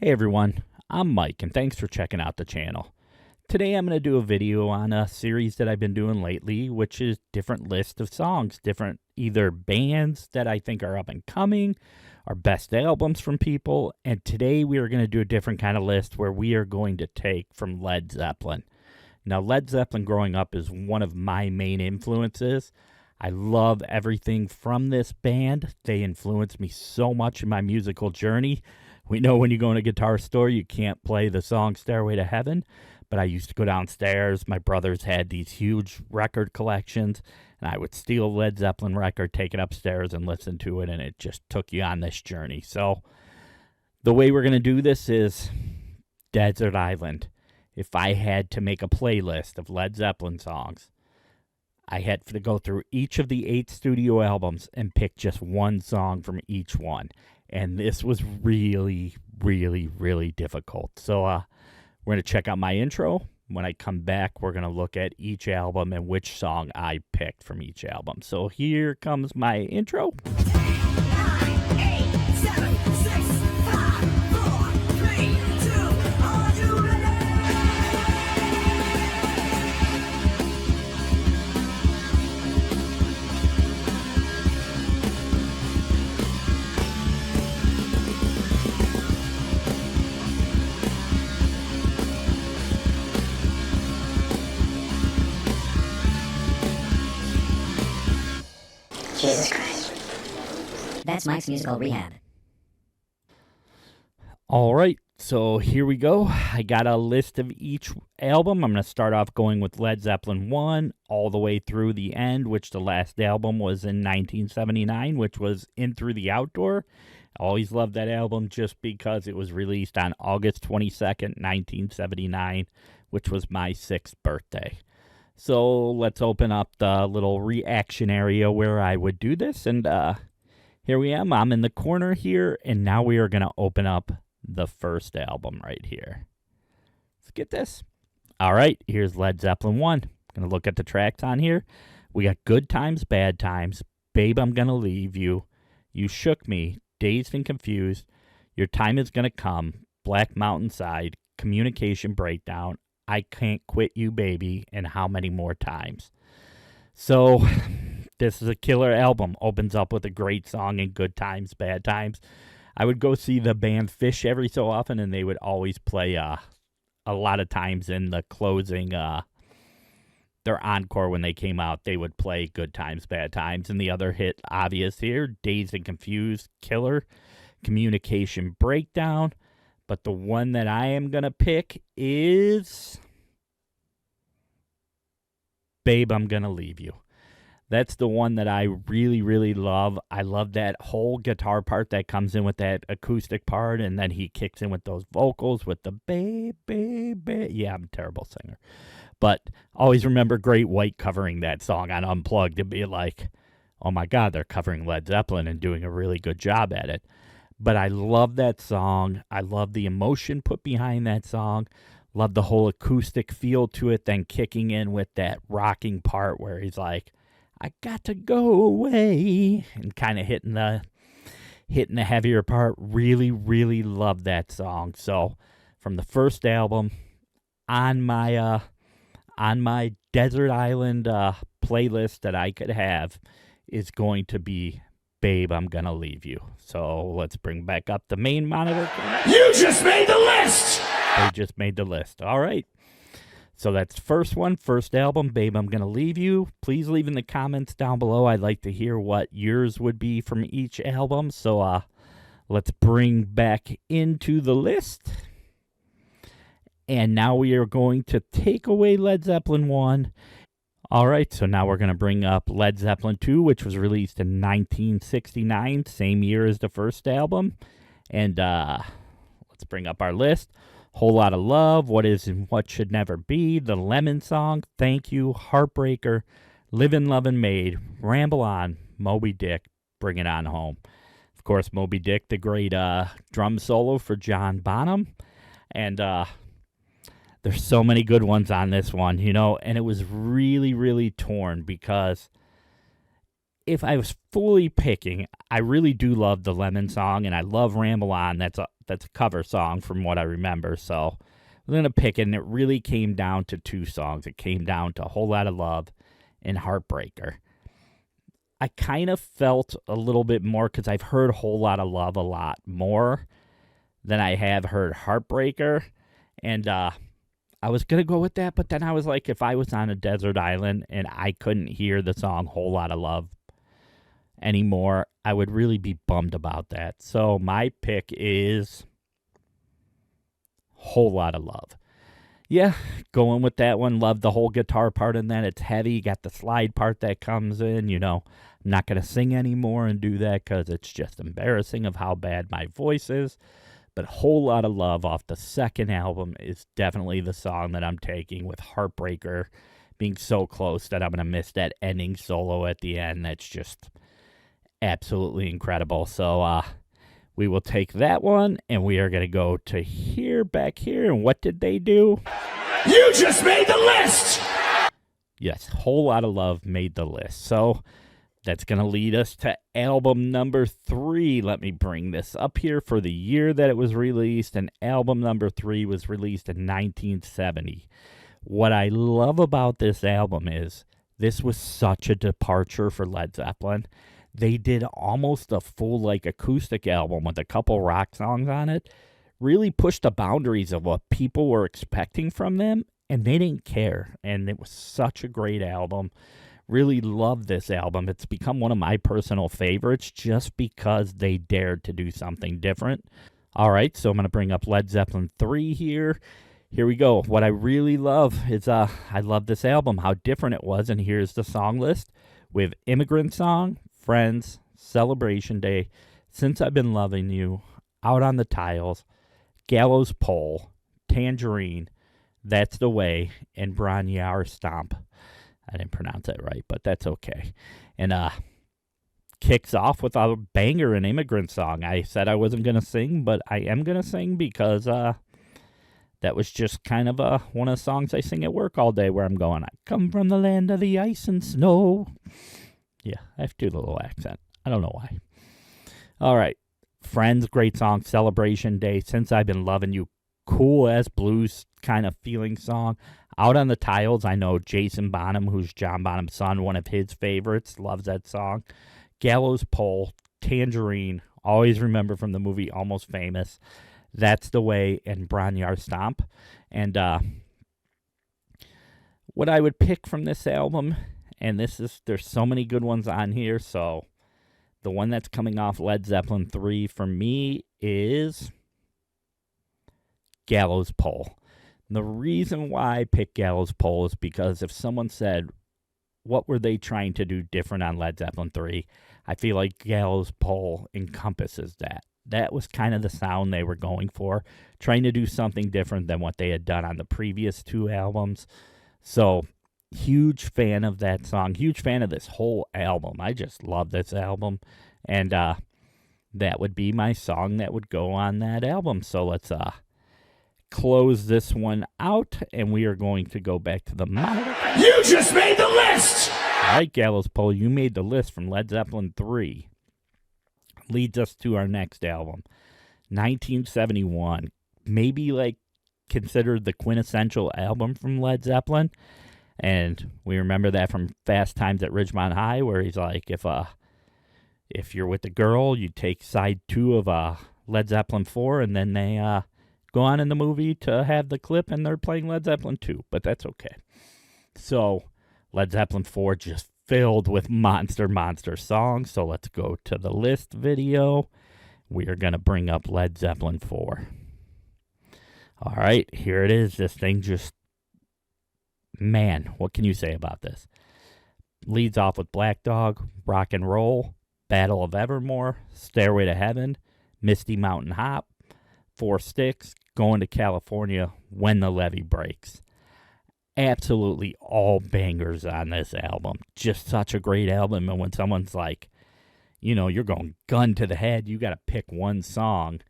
Hey everyone, I'm Mike and thanks for checking out the channel. Today I'm going to do a video on a series that I've been doing lately, which is different lists of songs, different either bands that I think are up and coming, or best albums from people, and today we are going to do a different kind of list where we are going to take from Led Zeppelin. Now Led Zeppelin growing up is one of my main influences. I love everything from this band. They influenced me so much in my musical journey. We know when you go in a guitar store, you can't play the song Stairway to Heaven, but I used to go downstairs. My brothers had these huge record collections, and I would steal a Led Zeppelin record, take it upstairs, and listen to it, and it just took you on this journey. So the way we're going to do this is Desert Island. If I had to make a playlist of Led Zeppelin songs, I had to go through each of the 8 studio albums and pick just one song from each one. And this was really, really, really difficult. So we're going to check out my intro. When I come back, we're going to look at each album and which song I picked from each album. So here comes my intro. 9, 8, 7, 6, 5, 4, 3, 2, are you ready? Jesus Christ. That's Mike's musical rehab. All right, so here we go. I got a list of each album. I'm going to start off going with Led Zeppelin I all the way through the end, which the last album was in 1979, which was In Through the Outdoor. I always loved that album just because it was released on August 22nd, 1979, which was my 6th birthday. So let's open up the little reaction area where I would do this. And here we am. I'm in the corner here. And now we are going to open up the first album right here. Let's get this. All right. Here's Led Zeppelin I. Going to look at the tracks on here. We got Good Times, Bad Times, Babe, I'm Gonna Leave You, You Shook Me, Dazed and Confused, Your Time Is Gonna Come, Black Mountainside, Communication Breakdown, I Can't Quit You, Baby, and How Many More Times. So this is a killer album. Opens up with a great song in Good Times, Bad Times. I would go see the band Fish every so often, and they would always play a lot of times in the closing, their encore when they came out, they would play Good Times, Bad Times. And the other hit, obvious here, Dazed and Confused, killer, Communication Breakdown. But the one that I am going to pick is Babe, I'm Gonna Leave You. That's the one that I really, really love. I love that whole guitar part that comes in with that acoustic part, and then he kicks in with those vocals with the babe, babe, babe. Yeah, I'm a terrible singer. But always remember Great White covering that song on Unplugged to be like, oh my God, they're covering Led Zeppelin and doing a really good job at it. But I love that song. I love the emotion put behind that song. Love the whole acoustic feel to it, then kicking in with that rocking part where he's like, I got to go away, and kind of hitting the heavier part. Really, really love that song. So from the first album on my Desert Island playlist that I could have is going to be Babe, I'm Gonna Leave You. So let's bring back up the main monitor. You just made the list! They just made the list. All right. So that's first one, first album, Babe, I'm Gonna Leave You. Please leave in the comments down below. I'd like to hear what yours would be from each album. So let's bring back into the list. And now we are going to take away Led Zeppelin 1. All right, so now we're going to bring up Led Zeppelin II, which was released in 1969, same year as the first album. And let's bring up our list. Whole Lot of Love, What Is and What Should Never Be, The Lemon Song, Thank You, Heartbreaker, Livin' Lovin' Maid, Ramble On, Moby Dick, Bring It On Home. Of course, Moby Dick, the great drum solo for John Bonham. And there's so many good ones on this one, you know, and it was really, really torn because if I was fully picking, I really do love the Lemon Song, and I love Ramble On. That's That's a cover song from what I remember. So I'm going to pick it, and it really came down to two songs. It came down to A Whole Lot of Love and Heartbreaker. I kind of felt a little bit more because I've heard A Whole Lot of Love a lot more than I have heard Heartbreaker. And I was going to go with that, but then I was like, if I was on a desert island and I couldn't hear the song Whole Lot of Love anymore, I would really be bummed about that. So my pick is Whole Lot of Love. Yeah, going with that one. Love the whole guitar part in that. It's heavy. You got the slide part that comes in. You know, I'm not going to sing anymore and do that because it's just embarrassing of how bad my voice is. But Whole Lot of Love off the second album is definitely the song that I'm taking, with Heartbreaker being so close that I'm going to miss that ending solo at the end. That's just absolutely incredible. So we will take that one, and we are going to go to back here. And what did they do? You just made the list! Yes, Whole Lot of Love made the list. So that's going to lead us to album number 3. Let me bring this up here for the year that it was released. And album number 3 was released in 1970. What I love about this album is this was such a departure for Led Zeppelin. They did almost a full acoustic album with a couple rock songs on it. Really pushed the boundaries of what people were expecting from them, and they didn't care. And it was such a great album. Really love this album. It's become one of my personal favorites just because they dared to do something different. All right, so I'm going to bring up Led Zeppelin III here. Here we go. What I really love is I love this album, how different it was. And here's the song list with Immigrant Song, Friends, Celebration Day, Since I've Been Loving You, Out on the Tiles, Gallows Pole, Tangerine, That's the Way, and Bronyar Stomp. I didn't pronounce that right, but that's okay. And kicks off with a banger, an Immigrant Song. I said I wasn't going to sing, but I am going to sing because that was just kind of one of the songs I sing at work all day, where I'm going, I come from the land of the ice and snow. Yeah, I have to do the little accent. I don't know why. All right. Friends, great song. Celebration Day, Since I've Been Loving You, cool as blues kind of feeling song. Out on the Tiles, I know Jason Bonham, who's John Bonham's son, one of his favorites, loves that song. Gallows Pole, Tangerine, always remember from the movie Almost Famous. That's the Way, and Bronyar Stomp. And what I would pick from this album, and there's so many good ones on here, so the one that's coming off Led Zeppelin III for me is Gallows Pole. And the reason why I pick Gallows Pole is because if someone said, what were they trying to do different on Led Zeppelin III, I feel like Gallows Pole encompasses that. That was kind of the sound they were going for, trying to do something different than what they had done on the previous 2 albums. So, huge fan of that song, huge fan of this whole album. I just love this album, and that would be my song that would go on that album. So let's close this one out, and we are going to go back to the monitor. You just made the list! All right, Gallows Pole, you made the list from Led Zeppelin III. Leads us to our next album, 1971. Maybe considered the quintessential album from Led Zeppelin. And we remember that from Fast Times at Ridgemont High, where he's like, if you're with a girl, you take side 2 of Led Zeppelin IV, and then they go on in the movie to have the clip, and they're playing Led Zeppelin II. But that's okay. So Led Zeppelin IV just filled with monster songs. So let's go to the list video. We are going to bring up Led Zeppelin IV. All right, here it is. This thing just, man, what can you say about this? Leads off with Black Dog, Rock and Roll, Battle of Evermore, Stairway to Heaven, Misty Mountain Hop, 4 Sticks, Going to California, When the Levee Breaks. Absolutely all bangers on this album. Just such a great album. And when someone's like, you're going gun to the head, you got to pick one song.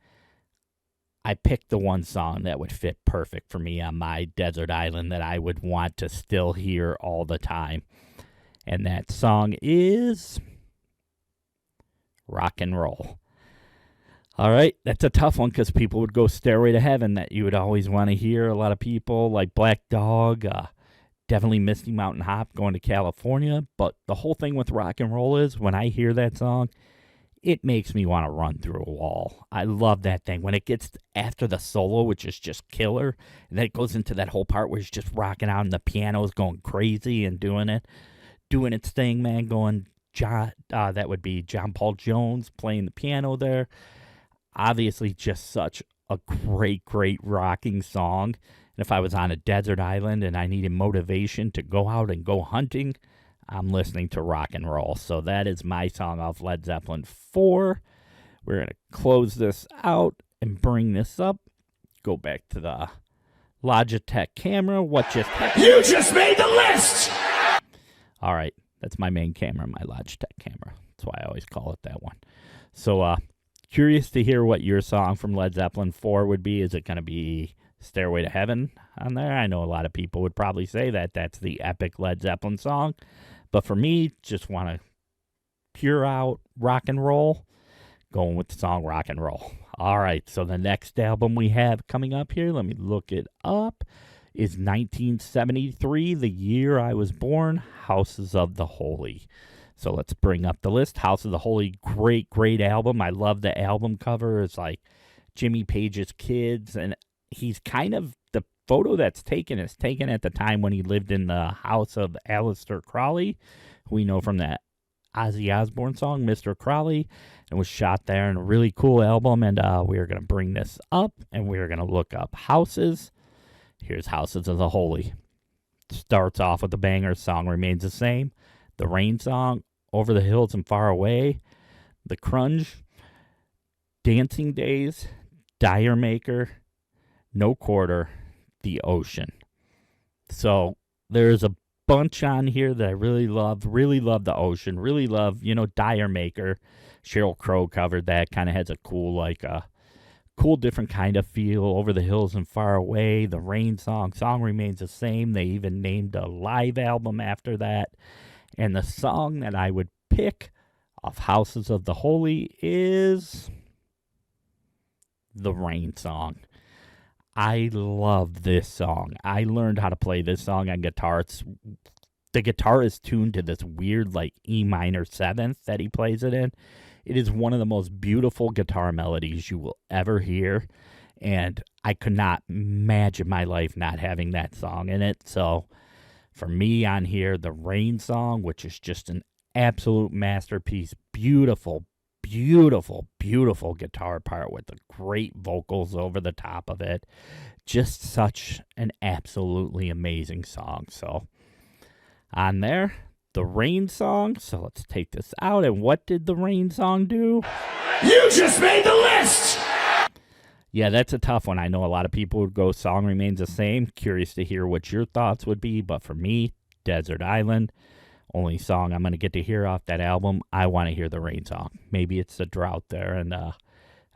I picked the one song that would fit perfect for me on my desert island that I would want to still hear all the time. And that song is Rock and Roll. All right, that's a tough one because people would go Stairway to Heaven that you would always want to hear. A lot of people like Black Dog, definitely Misty Mountain Hop going to California. But the whole thing with rock and roll is when I hear that song, it makes me want to run through a wall. I love that thing. When it gets after the solo, which is just killer, and then it goes into that whole part where it's just rocking out and the piano's going crazy and doing its thing, man, going, that would be John Paul Jones playing the piano there. Obviously, just such a great, great rocking song. And if I was on a desert island and I needed motivation to go out and go hunting, I'm listening to rock and roll. So that is my song off Led Zeppelin IV. We're going to close this out and bring this up. Go back to the Logitech camera. What just happened? You just made the list! All right. That's my main camera, my Logitech camera. That's why I always call it that one. So, curious to hear what your song from Led Zeppelin IV would be. Is it going to be Stairway to Heaven on there? I know a lot of people would probably say that that's the epic Led Zeppelin song. But for me, just want to pure out rock and roll, going with the song Rock and Roll. All right, so the next album we have coming up here, let me look it up, is 1973, the year I was born, Houses of the Holy. So let's bring up the list. House of the Holy, great, great album. I love the album cover. It's like Jimmy Page's kids, and he's kind of, the photo that's taken is taken at the time when he lived in the house of Aleister Crowley, who we know from that Ozzy Osbourne song, Mr. Crowley, and was shot there in a really cool album. And we're going to bring this up, and we're going to look up houses. Here's Houses of the Holy. Starts off with a banger. Song remains the same. The Rain song, Over the Hills and Far Away, The Crunge, Dancing Days, Dire Maker, No Quarter, The Ocean. So there's a bunch on here that I really love. Really love The Ocean. Really love, Dire Maker. Sheryl Crow covered that. Kind of has a cool, cool different kind of feel. Over the Hills and Far Away. The Rain song remains the same. They even named a live album after that. And the song that I would pick off Houses of the Holy is the Rain song. I love this song. I learned how to play this song on guitar. The guitar is tuned to this weird, E minor seventh that he plays it in. It is one of the most beautiful guitar melodies you will ever hear. And I could not imagine my life not having that song in it. So for me on here, the Rain song, which is just an absolute masterpiece. Beautiful, beautiful, beautiful guitar part with the great vocals over the top of it. Just such an absolutely amazing song. So on there, the Rain song. So let's take this out. And what did the Rain song do? You just made the list! Yeah, that's a tough one. I know a lot of people would go Song Remains the Same. Curious to hear what your thoughts would be. But for me, Desert Island, only song I'm going to get to hear off that album. I want to hear the Rain song. Maybe it's a drought there, and I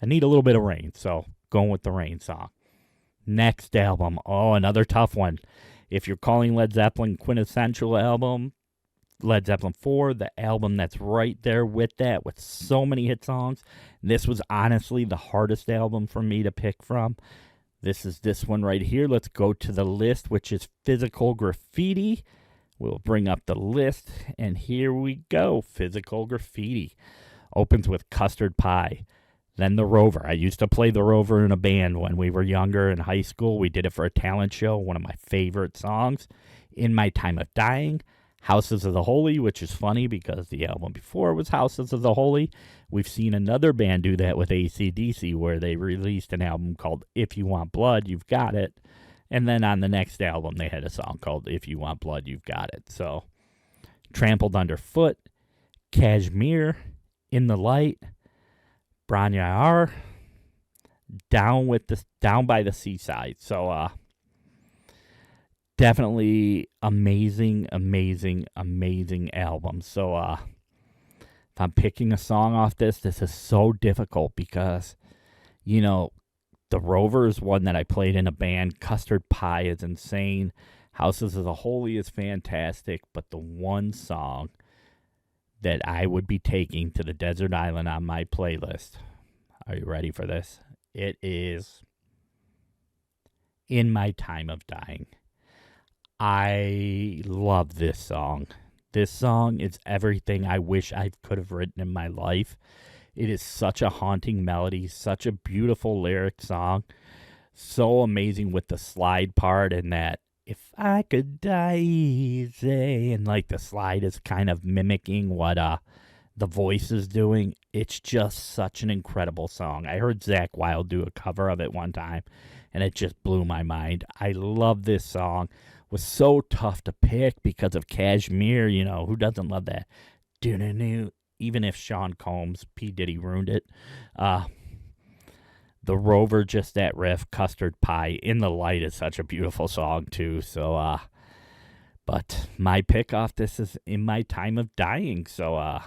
need a little bit of rain. So going with the Rain song. Next album. Oh, another tough one. If you're calling Led Zeppelin quintessential album, Led Zeppelin IV, the album that's right there with that, with so many hit songs. This was honestly the hardest album for me to pick from. This is this one right here. Let's go to the list, which is Physical Graffiti. We'll bring up the list, and here we go. Physical Graffiti opens with Custard Pie. Then The Rover. I used to play The Rover in a band when we were younger in high school. We did it for a talent show, one of my favorite songs. In My Time of Dying. Houses of the Holy, which is funny because the album before was Houses of the Holy. We've seen another band do that with AC/DC where they released an album called If You Want Blood, You've Got It. And then on the next album, they had a song called If You Want Blood, You've Got It. So, Trampled Underfoot, Kashmir, In the Light, Branyar, Down by the Seaside. So, definitely amazing, amazing, amazing album. So, if I'm picking a song off this is so difficult because, The Rover is one that I played in a band. Custard Pie is insane. Houses of the Holy is fantastic. But the one song that I would be taking to the desert island on my playlist, Are you ready for this? It is In My Time of Dying. I love this song. This song is everything I wish I could have written in my life. It is such a haunting melody, such a beautiful lyric song. So amazing with the slide part and that if I could die easy, and like the slide is kind of mimicking what the voice is doing. It's just such an incredible song. I heard Zakk Wylde do a cover of it one time, and it just blew my mind. I love this song. It was so tough to pick because of Kashmir. You know, who doesn't love that? Do-do-do. Even if Sean Combs, P. Diddy ruined it. The Rover, just that riff, Custard Pie, In the Light is such a beautiful song too. So, but my pick off this is In My Time of Dying. So,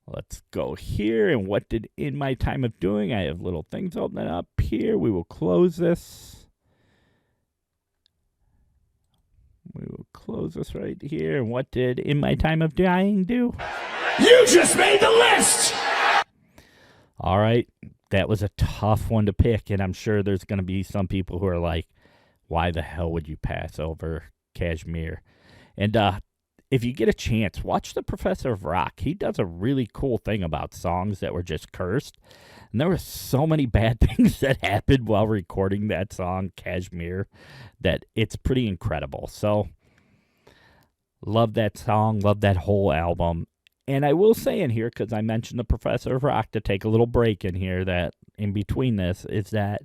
let's go here. And what did In My Time of Doing? I have little things opening up here. We will close this. We will close this right here. And what did In My Time of Dying do? You just made the list! All right. That was a tough one to pick, and I'm sure there's going to be some people who are like, why the hell would you pass over Kashmir? And if you get a chance, watch The Professor of Rock. He does a really cool thing about songs that were just cursed. And there were so many bad things that happened while recording that song, Kashmir, that it's pretty incredible. So, love that song, love that whole album. And I will say in here, because I mentioned The Professor of Rock, to take a little break in here, that in between this, is that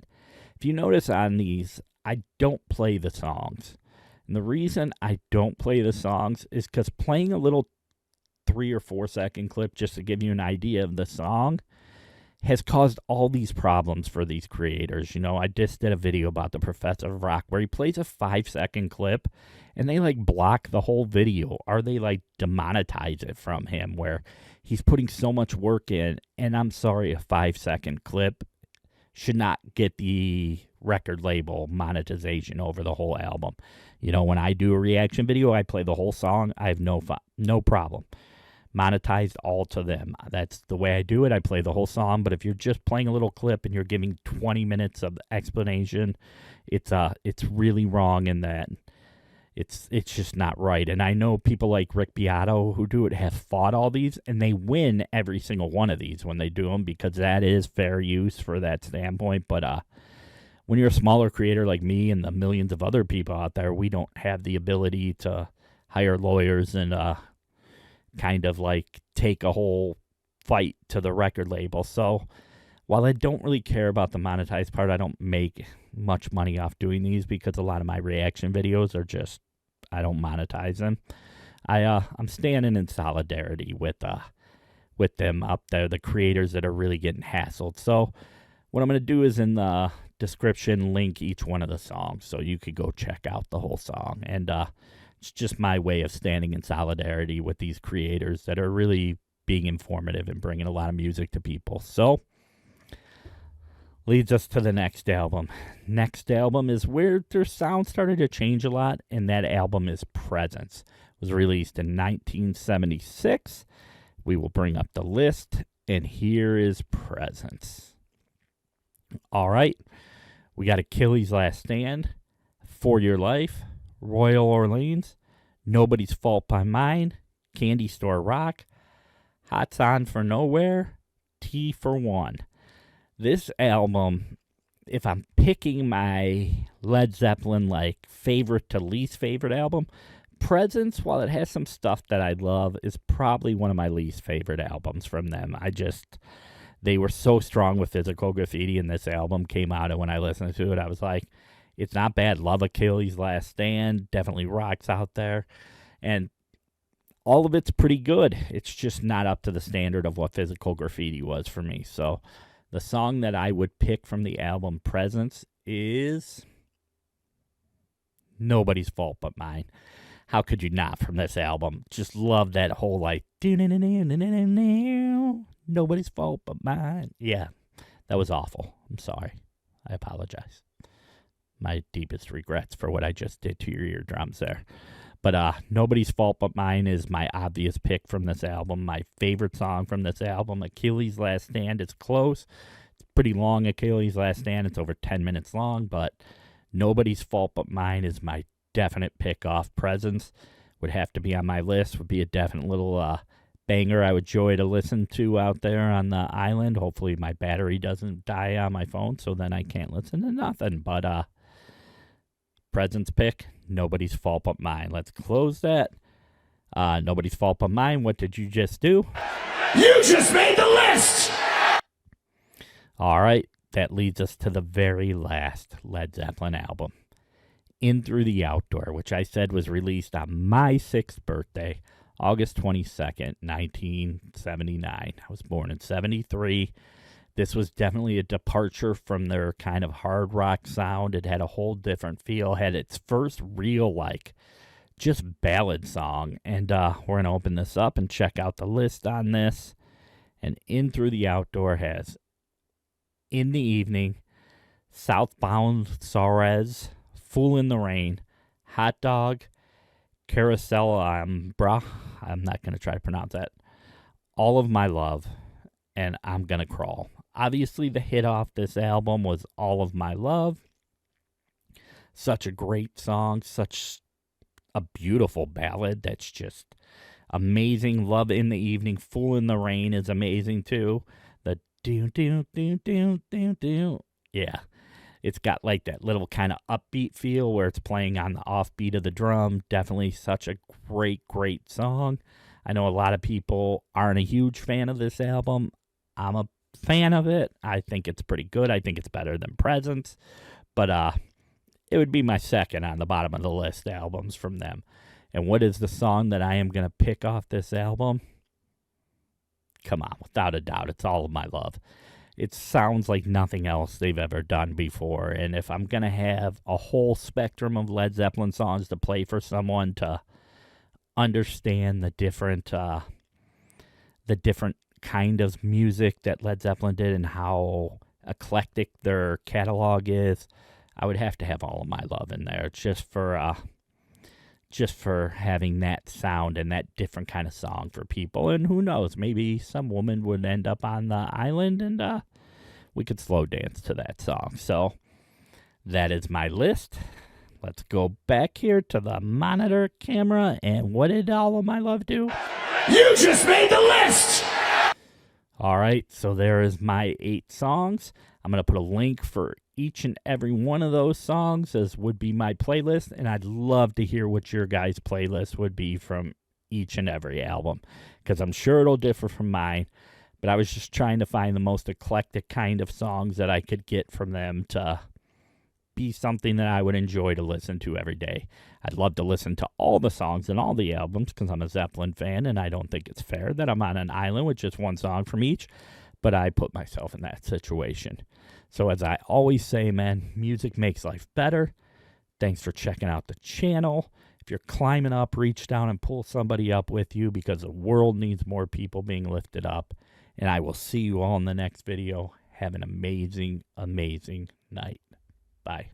if you notice on these, I don't play the songs. And the reason I don't play the songs is because playing a little 3 or 4 second clip just to give you an idea of the song has caused all these problems for these creators. You know, I just did a video about The Professor of Rock where he plays a 5-second clip and they like block the whole video, or they like demonetize it from him, where he's putting so much work in. And I'm sorry, a 5-second clip should not get the record label monetization over the whole album. You know, when I do a reaction video, I play the whole song. I have no problem. Monetized all to them. That's the way I do it. I play the whole song. But if you're just playing a little clip and you're giving 20 minutes of explanation, it's really wrong in that it's just not right. And I know people like Rick Beato who do it have fought all these, and they win every single one of these when they do them, because that is fair use for that standpoint. But when you're a smaller creator like me and the millions of other people out there, we don't have the ability to hire lawyers and kind of like take a whole fight to the record label. So while I don't really care about the monetized part, I don't make much money off doing these, because a lot of my reaction videos are just, I don't monetize them. I'm standing in solidarity with them up there, the creators that are really getting hassled. So what I'm going to do is in the description link each one of the songs, so you could go check out the whole song. And it's just my way of standing in solidarity with these creators that are really being informative and bringing a lot of music to people. So leads us to the next album. Next album is where their sound started to change a lot, and that album is Presence. It was released in 1976. We will bring up the list, and here is Presence. All right. We got Achilles' Last Stand, For Your Life, Royal Orleans, Nobody's Fault But Mine, Candy Store Rock, Hot's On for Nowhere, T for One. This album, if I'm picking my Led Zeppelin like favorite to least favorite album, Presence, while it has some stuff that I love, is probably one of my least favorite albums from them. They were so strong with Physical Graffiti, and this album came out, and when I listened to it, I was like, it's not bad. Love Achilles' Last Stand, definitely rocks out there, and all of it's pretty good. It's just not up to the standard of what Physical Graffiti was for me. So the song that I would pick from the album Presence is Nobody's Fault But Mine. How could you not from this album? Just love that whole like, nobody's fault but mine. Yeah, that was awful. I'm sorry. I apologize. My deepest regrets for what I just did to your eardrums there. But Nobody's Fault But Mine is my obvious pick from this album. My favorite song from this album, Achilles' Last Stand, is close. pretty long, Achilles' Last Stand. It's over 10 minutes long, but Nobody's Fault But Mine is my definite pick off Presence. Would have to be on my list. Would be a definite little banger I would enjoy to listen to out there on the island. Hopefully my battery doesn't die on my phone, so then I can't listen to nothing. But Presence pick, Nobody's Fault But Mine. Let's close that. Nobody's Fault But Mine. What did you just do? You just made the list! All right, that leads us to the very last Led Zeppelin album, In Through the Outdoor, which I said was released on my 6th birthday, August 22nd, 1979. I was born in 73. This was definitely a departure from their kind of hard rock sound. It had a whole different feel, had its first real, just ballad song. And we're going to open this up and check out the list on this. And In Through the Outdoor has In the Evening, Southbound Sorez, Fool in the Rain, Hot Dog, Carousel Ambra, I'm not going to try to pronounce that, All of My Love, and I'm Gonna Crawl. Obviously, the hit off this album was All of My Love. Such a great song, such a beautiful ballad that's just amazing. Love in the Evening, Fool in the Rain is amazing too. The do. Yeah. It's got like that little kind of upbeat feel where it's playing on the offbeat of the drum. Definitely such a great, great song. I know a lot of people aren't a huge fan of this album. I'm a fan of it. I think it's pretty good. I think it's better than Presence. But it would be my second on the bottom of the list albums from them. And what is the song that I am going to pick off this album? Come on, without a doubt, it's All of My Love. It sounds like nothing else they've ever done before. And if I'm going to have a whole spectrum of Led Zeppelin songs to play for someone to understand the different kind of music that Led Zeppelin did and how eclectic their catalog is, I would have to have All of My Love in there just for having that sound and that different kind of song for people. And who knows, maybe some woman would end up on the island and we could slow dance to that song. So that is my list. Let's go back here to the monitor camera. And what did All of My Love do? You just made the list! All right, so there is my 8 songs. I'm going to put a link for each and every one of those songs as would be my playlist, and I'd love to hear what your guys' playlist would be from each and every album, because I'm sure it'll differ from mine, but I was just trying to find the most eclectic kind of songs that I could get from them to be something that I would enjoy to listen to every day. I'd love to listen to all the songs and all the albums because I'm a Zeppelin fan, and I don't think it's fair that I'm on an island with just one song from each, but I put myself in that situation. So as I always say, man, music makes life better. Thanks for checking out the channel. If you're climbing up, reach down and pull somebody up with you because the world needs more people being lifted up. And I will see you all in the next video. Have an amazing, amazing night. Bye.